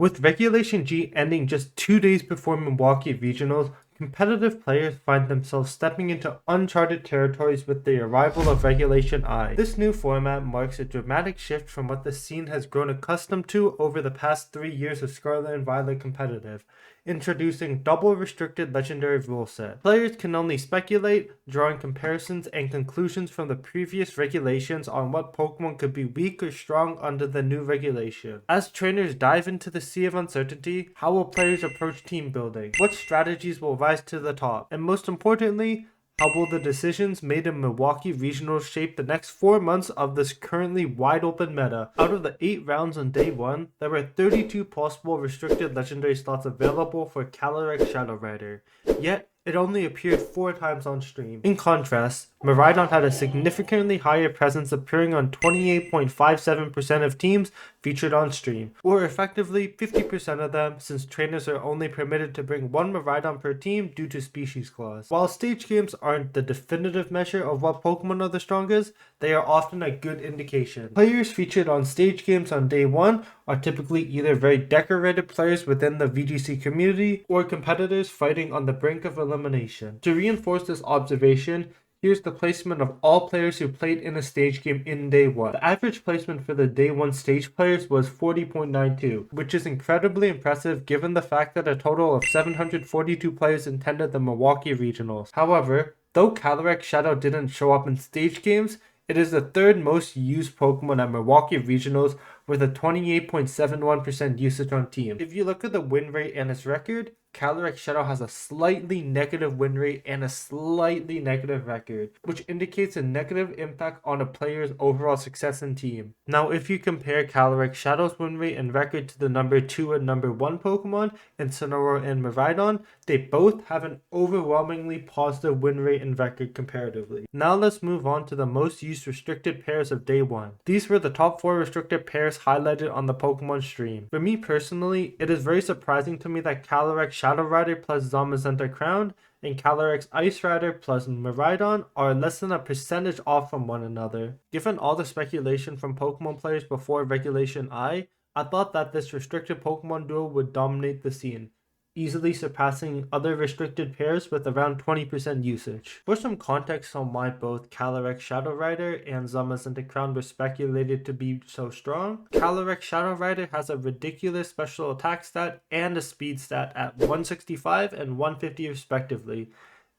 With Regulation G ending just 2 days before Milwaukee Regionals, competitive players find themselves stepping into uncharted territories with the arrival of Regulation I. This new format marks a dramatic shift from what the scene has grown accustomed to over the past 3 years of Scarlet and Violet competitive, introducing double restricted legendary rule set. Players can only speculate, drawing comparisons and conclusions from the previous regulations on what Pokemon could be weak or strong under the new regulation. As trainers dive into the sea of uncertainty, how will players approach team building? What strategies will rise to the top? And most importantly, how will the decisions made in Milwaukee Regionals shape the next 4 months of this currently wide open meta? Out of the 8 rounds on day 1, there were 32 possible restricted legendary slots available for Calyrex-Shadow, yet it only appeared 4 times on stream. In contrast, Miraidon had a significantly higher presence, appearing on 28.57% of teams featured on stream, or effectively 50% of them, since trainers are only permitted to bring 1 Miraidon per team due to species clause. While stage games aren't the definitive measure of what Pokemon are the strongest, they are often a good indication. Players featured on stage games on day 1 are typically either very decorated players within the VGC community or competitors fighting on the brink of elimination. To reinforce this observation, here's the placement of all players who played in a stage game in day 1. The average placement for the day 1 stage players was 40.92, which is incredibly impressive given the fact that a total of 742 players attended the Milwaukee Regionals. However, though Calyrex-Shadow didn't show up in stage games, it is the 3rd most used Pokemon at Milwaukee Regionals with a 28.71% usage on team. If you look at the win rate and its record, Calyrex-Shadow has a slightly negative win rate and a slightly negative record, which indicates a negative impact on a player's overall success in team. Now, if you compare Calyrex-Shadow's win rate and record to the number 2 and number 1 Pokemon, Incineroar and Miraidon, they both have an overwhelmingly positive win rate and record comparatively. Now let's move on to the most used restricted pairs of day 1. These were the top 4 restricted pairs highlighted on the Pokemon stream. For me personally, it is very surprising to me that Calyrex-Shadow Rider plus Zamazenta Crown and Calyrex Ice Rider plus Miraidon are less than a percentage off from one another. Given all the speculation from Pokemon players before Regulation I thought that this restricted Pokemon duo would dominate the scene, easily surpassing other restricted pairs with around 20% usage. For some context on why both Calyrex-Shadow Rider and Zamazenta Crown were speculated to be so strong, Calyrex-Shadow Rider has a ridiculous special attack stat and a speed stat at 165 and 150 respectively,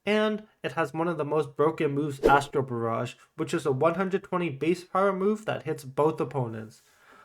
and it has one of the most broken moves, Astro Barrage, which is a 120 base power move that hits both opponents.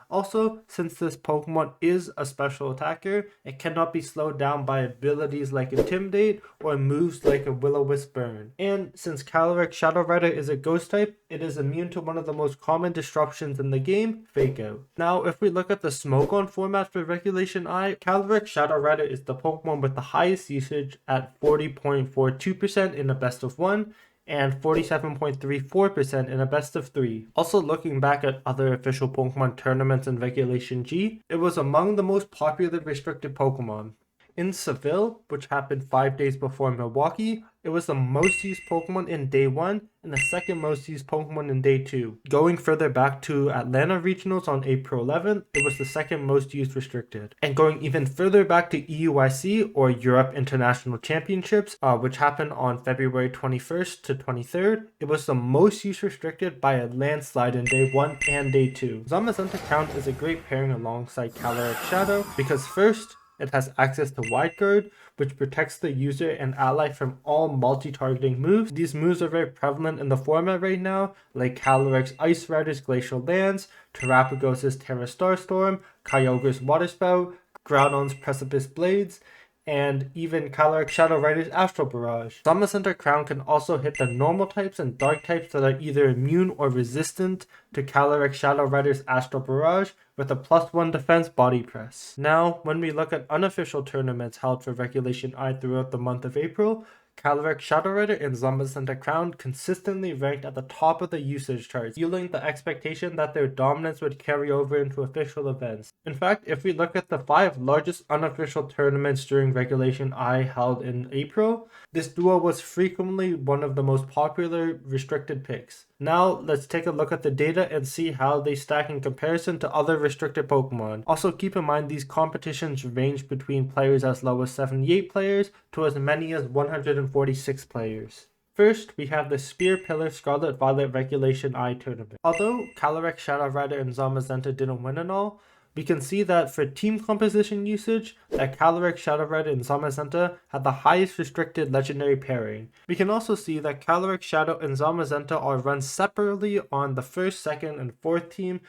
Also, since this Pokemon is a special attacker, it cannot be slowed down by abilities like Intimidate or moves like a Will-O-Wisp Burn. And since Calyrex-Shadow Rider is a ghost type, it is immune to one of the most common disruptions in the game, Fake Out. Now, if we look at the Smogon format for Regulation I, Calyrex-Shadow Rider is the Pokemon with the highest usage at 40.42% in a best of 1, and 47.34% in a best of 3. Also, looking back at other official Pokemon tournaments in Regulation G, it was among the most popular restricted Pokemon. In Seville, which happened 5 days before Milwaukee, it was the most used Pokemon in day 1 and the 2nd most used Pokemon in day 2. Going further back to Atlanta Regionals on April 11th, it was the 2nd most used restricted. And going even further back to EUIC, or Europe International Championships, which happened on February 21st to 23rd, it was the most used restricted by a landslide in day 1 and day 2. Zamazenta Crown is a great pairing alongside Calyrex-Shadow because first, it has access to Wide Guard, which protects the user and ally from all multi-targeting moves. These moves are very prevalent in the format right now, like Calyrex Ice Rider's Glacial Lance, Terrapagos' Terra Starstorm, Kyogre's Water Spout, Groudon's Precipice Blades, and even Calyrex-Shadow Rider's Astral Barrage. Zamazenta Crown can also hit the normal types and dark types that are either immune or resistant to Calyrex-Shadow Rider's Astral Barrage with a +1 defense body press. Now, when we look at unofficial tournaments held for Regulation I throughout the month of April, Calyrex-Shadow Rider and Zamazenta Crown consistently ranked at the top of the usage charts, fueling the expectation that their dominance would carry over into official events. In fact, if we look at the 5 largest unofficial tournaments during Regulation I held in April, this duo was frequently one of the most popular restricted picks. Now, let's take a look at the data and see how they stack in comparison to other restricted Pokemon. Also, keep in mind these competitions range between players as low as 78 players to as many as 146 players. First, we have the Spear Pillar Scarlet Violet Regulation I tournament. Although Calyrex-Shadow and Zamazenta didn't win and all, we can see that for team composition usage, that Calyrex-Shadow and Zamazenta had the highest restricted legendary pairing. We can also see that Calyrex-Shadow and Zamazenta are run separately on the 1st, 2nd, and 4th team,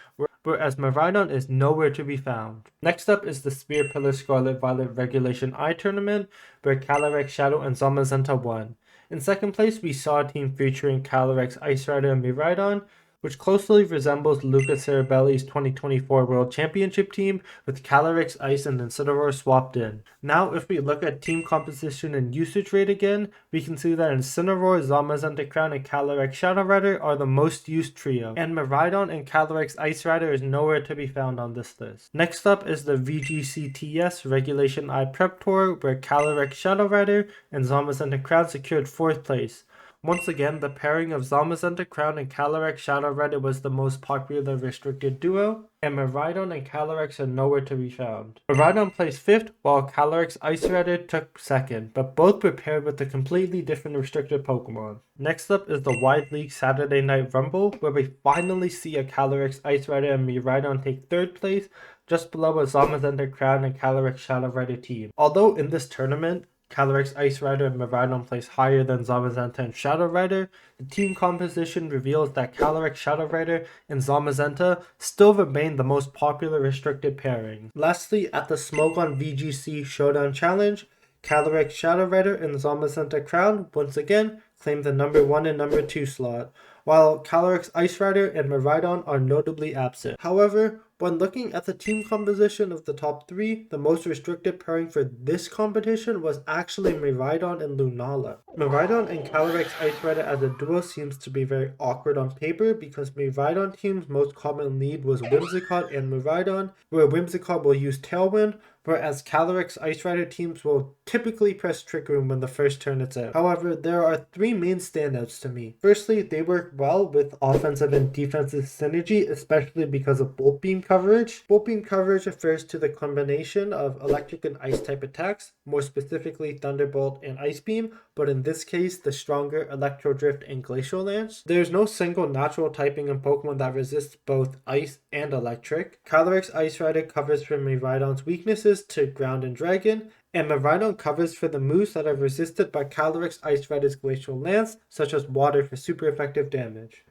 whereas Miraidon is nowhere to be found. Next up is the Spear Pillar Scarlet Violet Regulation I tournament, where Calyrex-Shadow and Zamazenta won. In second place, we saw a team featuring Calyrex Ice Rider and Miraidon, which closely resembles Lucas Ceribelli's 2024 World Championship team with Calyrex Ice and Incineroar swapped in. Now, if we look at team composition and usage rate again, we can see that Incineroar, Zamazenta Crown, and Calyrex-Shadow Rider are the most used trio, and Miraidon and Calyrex Ice Rider is nowhere to be found on this list. Next up is the VGCTS Regulation I Prep Tour, where Calyrex-Shadow Rider and Zamazenta Crown secured 4th place. Once again, the pairing of Zamazenta Crown and Calyrex-Shadow Rider was the most popular restricted duo, and Miraidon and Calyrex are nowhere to be found. Miraidon placed 5th, while Calyrex Ice Rider took 2nd, but both were paired with a completely different restricted Pokemon. Next up is the Wide League Saturday Night Rumble, where we finally see a Calyrex Ice Rider and Miraidon take 3rd place, just below a Zamazenta Crown and Calyrex-Shadow Rider team. Although in this tournament, Calyrex Ice Rider and Miraidon place higher than Zamazenta and Shadow Rider, the team composition reveals that Calyrex-Shadow Rider and Zamazenta still remain the most popular restricted pairing. Lastly, at the Smoke on VGC Showdown Challenge, Calyrex-Shadow Rider and Zamazenta Crown once again claim the number 1 and number 2 slot, while Calyrex Ice Rider and Miraidon are notably absent. However, when looking at the team composition of the top 3, the most restricted pairing for this competition was actually Miraidon and Lunala. Miraidon and Calyrex Ice Rider as a duo seems to be very awkward on paper because Miraidon team's most common lead was Whimsicott and Miraidon, where Whimsicott will use Tailwind, whereas Calyrex Ice Rider teams will typically press Trick Room when the first turn is out. However, there are 3 main standouts to me. Firstly, they work well with offensive and defensive synergy, especially because of Bolt Beam coverage. Bolt Beam coverage refers to the combination of electric and ice type attacks, more specifically Thunderbolt and Ice Beam, but in this case, the stronger Electro Drift and Glacial Lance. There's no single natural typing in Pokemon that resists both ice and electric. Calyrex Ice Rider covers for Miraidon's weaknesses to Ground and Dragon, and Miraidon covers for the moves that are resisted by Calyrex Ice Rider's Glacial Lance, such as Water for super effective damage.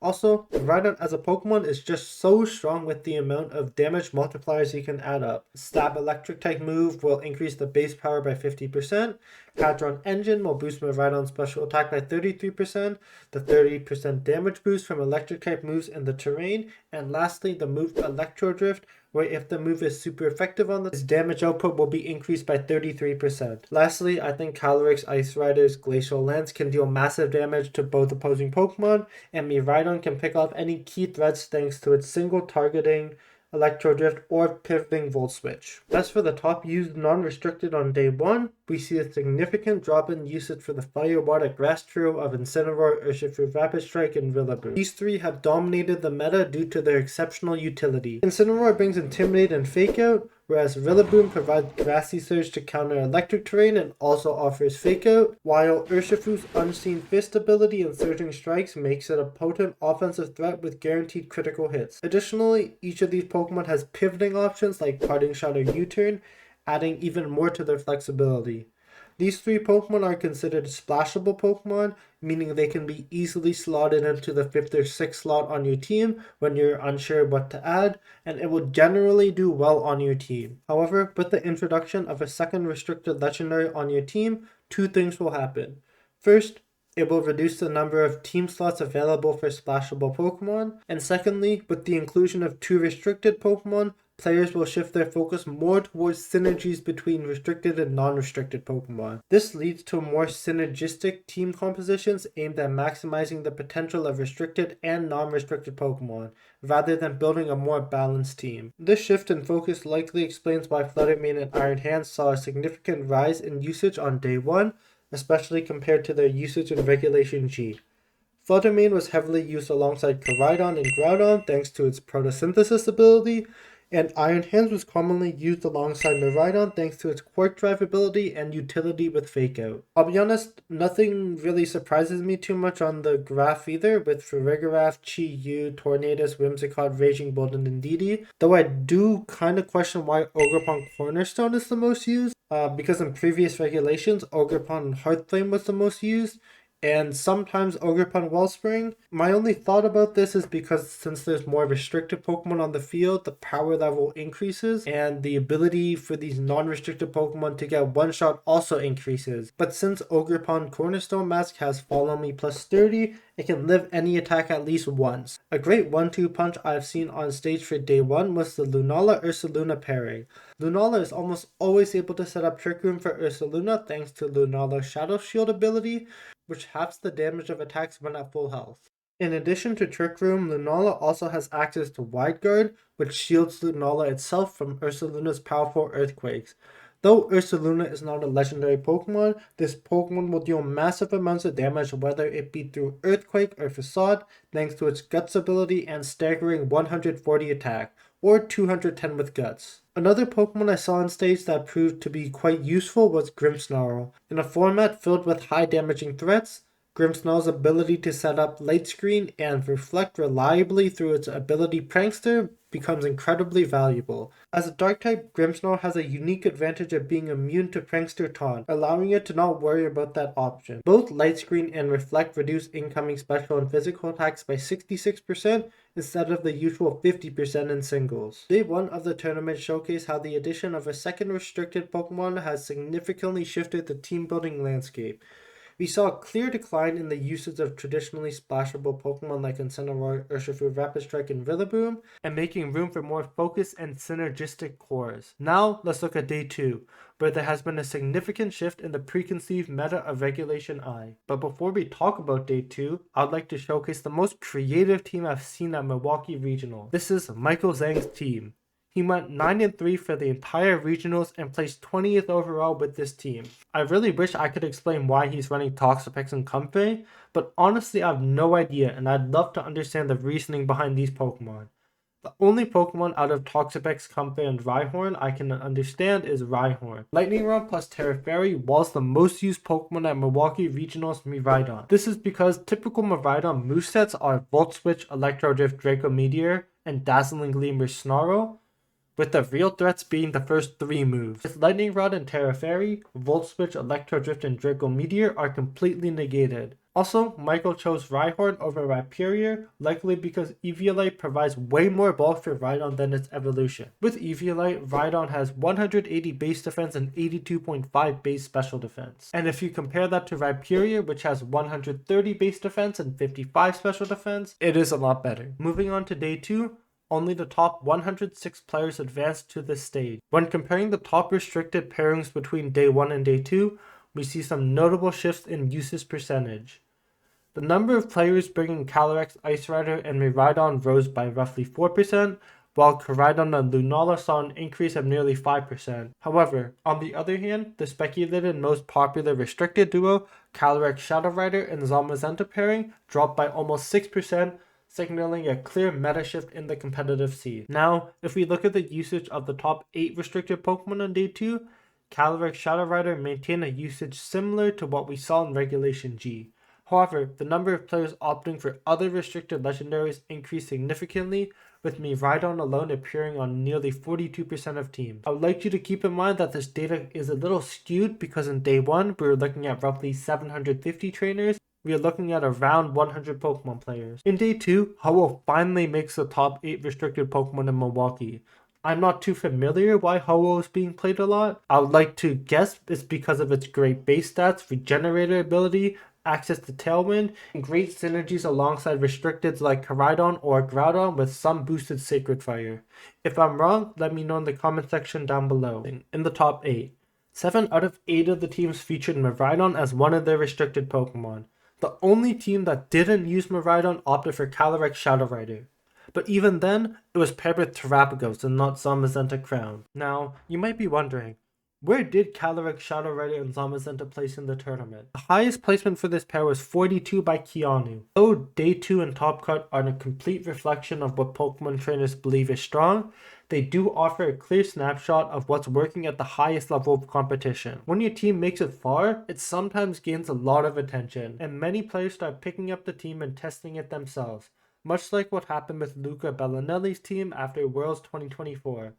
Also, Miraidon as a Pokemon is just so strong with the amount of damage multipliers you can add up. Stab Electric type move will increase the base power by 50%, Hadron Engine will boost Miraidon's special attack by 33%, the 30% damage boost from electric type moves in the terrain, and lastly the move Electro Drift, where if the move is super effective on this, damage output will be increased by 33%. Lastly, I think Calyrex Ice Rider's Glacial Lance can deal massive damage to both opposing Pokemon, and Miraidon can pick off any key threats thanks to its single targeting Electro Drift or pivoting Volt Switch. As for the top used non-restricted on day 1, we see a significant drop in usage for the Fire Water Grass trio of Incineroar, Urshifu Rapid Strike, and Rillaboom. These 3 have dominated the meta due to their exceptional utility. Incineroar brings Intimidate and Fake Out, whereas Rillaboom provides Grassy Surge to counter electric terrain and also offers Fake Out, while Urshifu's Unseen Fist ability and Surging Strikes makes it a potent offensive threat with guaranteed critical hits. Additionally, each of these Pokemon has pivoting options like Parting Shot or U-Turn, adding even more to their flexibility. These 3 Pokemon are considered splashable Pokemon, meaning they can be easily slotted into the 5th or 6th slot on your team when you're unsure what to add, and it will generally do well on your team. However, with the introduction of a second restricted legendary on your team, 2 things will happen. First, it will reduce the number of team slots available for splashable Pokemon, and secondly, with the inclusion of 2 restricted Pokemon, players will shift their focus more towards synergies between restricted and non-restricted Pokemon. This leads to more synergistic team compositions aimed at maximizing the potential of restricted and non-restricted Pokemon, rather than building a more balanced team. This shift in focus likely explains why Fluttermane and Iron Hands saw a significant rise in usage on day 1, especially compared to their usage in Regulation G. Fluttermane was heavily used alongside Caridon and Groudon thanks to its photosynthesis ability, and Iron Hands was commonly used alongside Miraidon thanks to its Quark Drive ability and utility with Fake Out. I'll be honest, nothing really surprises me too much on the graph either, with Farigiraf, Chi-Yu, Tornadus, Whimsicott, Raging Bolt, and Indeedee, though I do kind of question why Ogerpon Cornerstone is the most used, because in previous regulations, Ogerpon Heartflame was the most used, and sometimes Ogerpon Wellspring. My only thought about this is because since there's more restricted Pokemon on the field, the power level increases, and the ability for these non-restricted Pokemon to get one shot also increases. But since Ogerpon Cornerstone Mask has Follow Me plus 30, it can live any attack at least once. A great 1-2 punch I've seen on stage for day 1 was the Lunala Ursaluna pairing. Lunala is almost always able to set up Trick Room for Ursaluna thanks to Lunala's Shadow Shield ability, which halves the damage of attacks when at full health. In addition to Trick Room, Lunala also has access to Wide Guard, which shields Lunala itself from Ursaluna's powerful earthquakes. Though Ursaluna is not a legendary Pokemon, this Pokemon will deal massive amounts of damage whether it be through Earthquake or Facade thanks to its Guts ability and staggering 140 attack, or 210 with Guts. Another Pokemon I saw on stage that proved to be quite useful was Grimmsnarl. In a format filled with high damaging threats, Grimmsnarl's ability to set up Light Screen and reflect reliably through its ability Prankster becomes incredibly valuable. As a Dark type, Grimmsnarl has a unique advantage of being immune to Prankster Taunt, allowing it to not worry about that option. Both Light Screen and Reflect reduce incoming special and physical attacks by 66% instead of the usual 50% in singles. Day 1 of the tournament showcased how the addition of a second restricted Pokemon has significantly shifted the team building landscape. We saw a clear decline in the usage of traditionally splashable Pokemon like Incineroar, Urshifu, Rapid Strike, and Rillaboom, and making room for more focused and synergistic cores. Now, let's look at Day 2, where there has been a significant shift in the preconceived meta of Regulation I. But before we talk about Day 2, I'd like to showcase the most creative team I've seen at Milwaukee Regional. This is Michael Zhang's team. He went 9-3 for the entire regionals and placed 20th overall with this team. I really wish I could explain why he's running Toxapex and Comfey, but honestly I have no idea and I'd love to understand the reasoning behind these Pokemon. The only Pokemon out of Toxapex, Comfey, and Rhyhorn I can understand is Rhyhorn. Lightning Rod plus Terra Fairy was the most used Pokemon at Milwaukee Regionals Miraidon. This is because typical Miraidon movesets are Volt Switch, Electro Drift, Draco Meteor, and Dazzling Gleam or Snarl, with the real threats being the first 3 moves. With Lightning Rod and Terra Fairy, Volt Switch, Electro Drift, and Draco Meteor are completely negated. Also, Michael chose Rhyhorn over Rhyperior, likely because Eviolite provides way more bulk for Rhydon than its evolution. With Eviolite, Rhydon has 180 base defense and 82.5 base special defense. And if you compare that to Rhyperior, which has 130 base defense and 55 special defense, it is a lot better. Moving on to Day 2, only the top 106 players advanced to this stage. When comparing the top restricted pairings between Day 1 and Day 2, we see some notable shifts in usage percentage. The number of players bringing Calyrex, Ice Rider, and Miraidon rose by roughly 4%, while Caridon and Lunala saw an increase of nearly 5%. However, on the other hand, the speculated most popular restricted duo, Calyrex-Shadow Rider and Zamazenta pairing, dropped by almost 6%, signaling a clear meta shift in the competitive scene. Now, if we look at the usage of the top 8 restricted Pokemon on Day 2, Calyrex-Shadow Rider maintained a usage similar to what we saw in Regulation G. However, the number of players opting for other restricted legendaries increased significantly, with Miraidon alone appearing on nearly 42% of teams. I would like you to keep in mind that this data is a little skewed because in Day 1 we were looking at roughly 750 trainers. We are looking at around 100 Pokemon players. In Day 2, Ho-Oh finally makes the top 8 restricted Pokemon in Milwaukee. I'm not too familiar why Ho-Oh is being played a lot. I would like to guess it's because of its great base stats, regenerator ability, access to Tailwind, and great synergies alongside restricteds like Caridon or Groudon with some boosted Sacred Fire. If I'm wrong, let me know in the comment section down below. In the top 8, 7 out of 8 of the teams featured Miraidon as one of their restricted Pokemon. The only team that didn't use Miraidon opted for Calyrex-Shadow Rider. But even then, it was paired with Terapagos and not Zamazenta Crown. Now, you might be wondering, Where did Calyrex-Shadow and Zamazenta place in the tournament? The highest placement for this pair was 42 by Keanu. Though Day 2 and Top Cut are a complete reflection of what Pokemon trainers believe is strong, they do offer a clear snapshot of what's working at the highest level of competition. When your team makes it far, it sometimes gains a lot of attention, and many players start picking up the team and testing it themselves, much like what happened with Luca Bellinelli's team after Worlds 2024.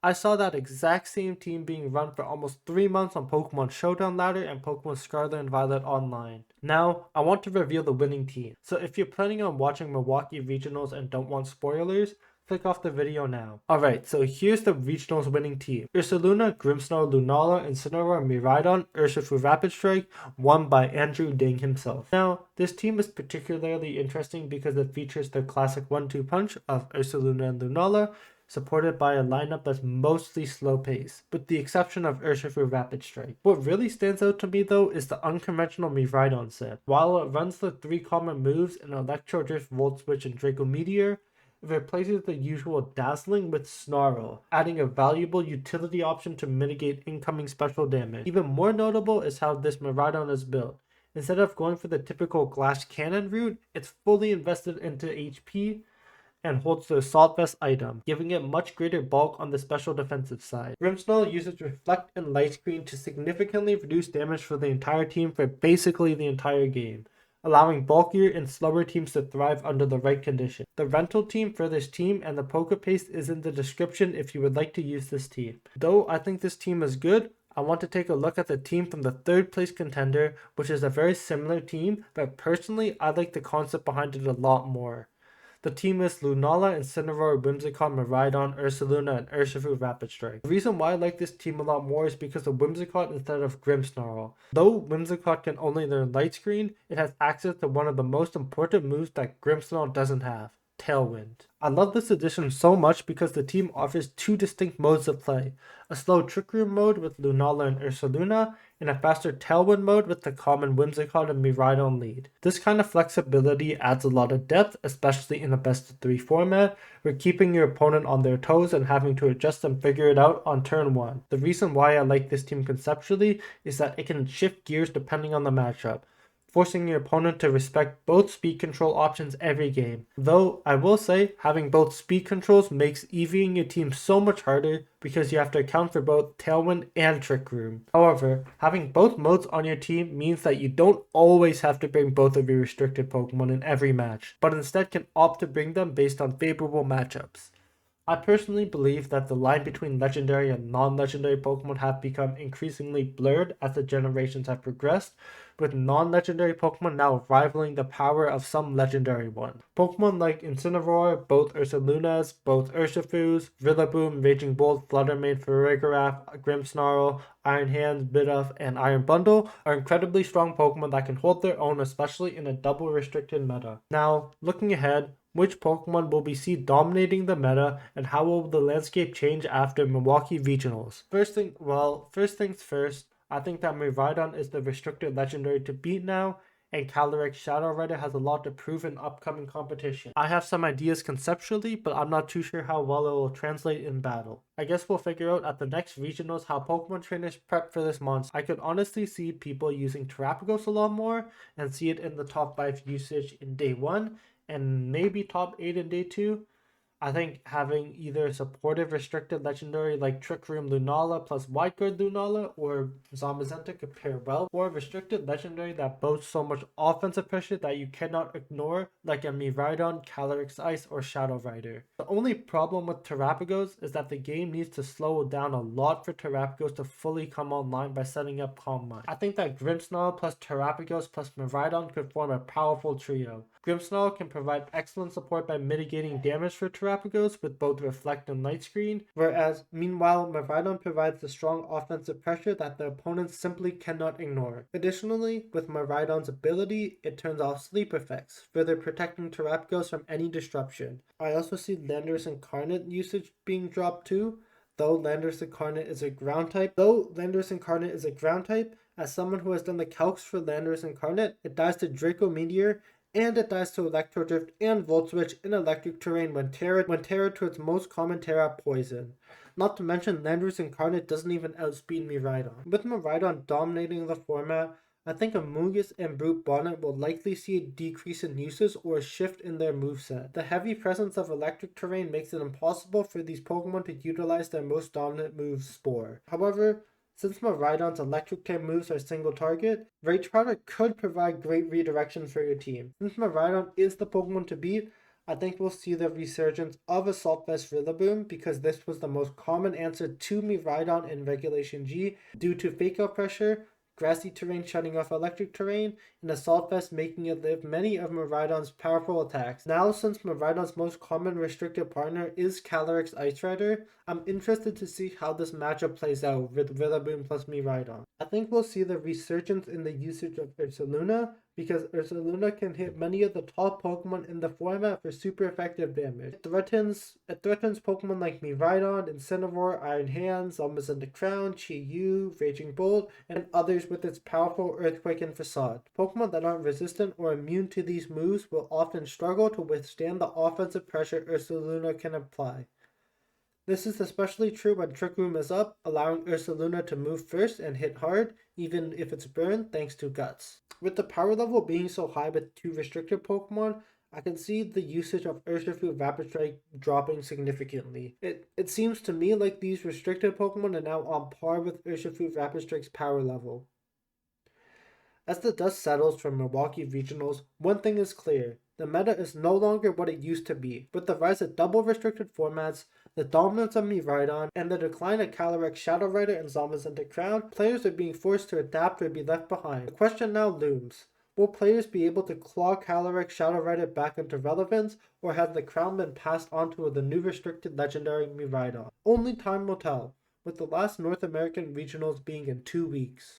I saw that exact same team being run for almost 3 months on Pokemon Showdown Ladder and Pokemon Scarlet and Violet Online. Now, I want to reveal the winning team, so if you're planning on watching Milwaukee Regionals and don't want spoilers, click off the video now. Alright, so here's the Regionals winning team. Ursaluna, Grimmsnarl, Lunala, Incineroar, Miraidon, Urshifu Rapid Strike, won by Andrew Ding himself. Now, this team is particularly interesting because it features the classic 1-2 punch of Ursaluna and Lunala, supported by a lineup that's mostly slow pace, with the exception of Urshifu Rapid Strike. What really stands out to me though is the unconventional Miraidon set. While it runs the 3 common moves in Electro Drift, Volt Switch, and Draco Meteor, it replaces the usual Dazzling with Snarl, adding a valuable utility option to mitigate incoming special damage. Even more notable is how this Miraidon is built. Instead of going for the typical Glass Cannon route, it's fully invested into HP, and holds the Assault Vest item, giving it much greater bulk on the special defensive side. Grimmsnarl uses Reflect and Light Screen to significantly reduce damage for the entire team for basically the entire game, allowing bulkier and slower teams to thrive under the right conditions. The rental team for this team and the Poké Paste is in the description if you would like to use this team. Though I think this team is good, I want to take a look at the team from the 3rd place contender, which is a very similar team, but personally I like the concept behind it a lot more. The team is Lunala, Incineroar, Whimsicott, Miraidon, Ursaluna, and Urshifu Rapid Strike. The reason why I like this team a lot more is because of Whimsicott instead of Grimmsnarl. Though Whimsicott can only learn Light Screen, it has access to one of the most important moves that Grimmsnarl doesn't have: Tailwind. I love this addition so much because the team offers 2 distinct modes of play: a slow Trick Room mode with Lunala and Ursaluna, and a faster Tailwind mode with the common Whimsicott and Miraidon lead. This kind of flexibility adds a lot of depth, especially in a best of 3 format, where keeping your opponent on their toes and having to adjust and figure it out on turn 1. The reason why I like this team conceptually is that it can shift gears depending on the matchup, forcing your opponent to respect both speed control options every game. Though, I will say, having both speed controls makes EVing your team so much harder because you have to account for both Tailwind and Trick Room. However, having both modes on your team means that you don't always have to bring both of your restricted Pokemon in every match, but instead can opt to bring them based on favorable matchups. I personally believe that the line between legendary and non-legendary Pokemon have become increasingly blurred as the generations have progressed, with non-legendary Pokemon now rivaling the power of some legendary ones. Pokemon like Incineroar, both Ursalunas, both Urshifus, Rillaboom, Raging Bolt, Fluttermane, Farigiraf, Grimmsnarl, Iron Hands, Bidoof, and Iron Bundle are incredibly strong Pokemon that can hold their own, especially in a double restricted meta. Now, looking ahead, which Pokemon will we see dominating the meta, and how will the landscape change after Milwaukee Regionals? First things first, I think that Miraidon is the restricted legendary to beat now, and Calyrex-Shadow has a lot to prove in upcoming competition. I have some ideas conceptually, but I'm not too sure how well it will translate in battle. I guess we'll figure out at the next regionals how Pokemon trainers prep for this monster. I could honestly see people using Terapagos a lot more, and see it in the top 5 usage in day 1, and maybe top 8 in day 2. I think having either a supportive restricted legendary like Trick Room Lunala plus Wide Guard Lunala or Zamazenta could pair well, or a restricted legendary that boasts so much offensive pressure that you cannot ignore, like a Miraidon, Calyrex Ice, or Shadow Rider. The only problem with Terapagos is that the game needs to slow down a lot for Terapagos to fully come online by setting up Calm Mind. I think that Grimmsnarl plus Terapagos plus Miraidon could form a powerful trio. Grimmsnarl can provide excellent support by mitigating damage for Terapagos with both Reflect and Light Screen, whereas meanwhile Miraidon provides the strong offensive pressure that the opponents simply cannot ignore. Additionally, with Miraidon's ability, it turns off sleep effects, further protecting Terapagos from any disruption. I also see Landorus Incarnate usage being dropped too, though Landorus Incarnate is a ground type. As someone who has done the calcs for Landorus Incarnate, it dies to Draco Meteor, and it dies to Electro Drift and Volt Switch in electric terrain when Terra to its most common Terra Poison. Not to mention, Landorus Incarnate doesn't even outspeed Miraidon. With Miraidon dominating the format, I think Amoonguss and Brute Bonnet will likely see a decrease in uses or a shift in their moveset. The heavy presence of electric terrain makes it impossible for these Pokemon to utilize their most dominant move, Spore. However, since Miraidon's electric type moves are single target, Rage Powder could provide great redirection for your team. Since Miraidon is the Pokemon to beat, I think we'll see the resurgence of Assault Vest Rillaboom because this was the most common answer to Miraidon in Regulation G due to Fake Out Pressure, grassy terrain shutting off electric terrain, and Assault Vest making it live many of Miraidon's powerful attacks. Now, since Miraidon's most common restricted partner is Calyrex Ice Rider, I'm interested to see how this matchup plays out with Rillaboom plus Miraidon. I think we'll see the resurgence in the usage of Ursaluna, because Ursaluna can hit many of the top Pokemon in the format for super effective damage. It threatens Pokemon like Miraidon, Incineroar, Iron Hands, Zamazenta Crown, Chi-Yu, Raging Bolt, and others with its powerful Earthquake and Facade. Pokemon that aren't resistant or immune to these moves will often struggle to withstand the offensive pressure Ursaluna can apply. This is especially true when Trick Room is up, allowing Ursaluna to move first and hit hard, even if it's burned thanks to Guts. With the power level being so high with two restricted Pokemon, I can see the usage of Urshifu Rapid Strike dropping significantly. It seems to me like these restricted Pokemon are now on par with Urshifu Rapid Strike's power level. As the dust settles from Milwaukee Regionals, one thing is clear. The meta is no longer what it used to be. With the rise of double restricted formats, the dominance of Miraidon, and the decline of Calyrex-Shadow Rider and Zamazenta Crown, players are being forced to adapt or be left behind. The question now looms. Will players be able to claw Calyrex-Shadow Rider back into relevance, or have the crown been passed on to the new restricted legendary Miraidon? Only time will tell, with the last North American Regionals being in 2 weeks.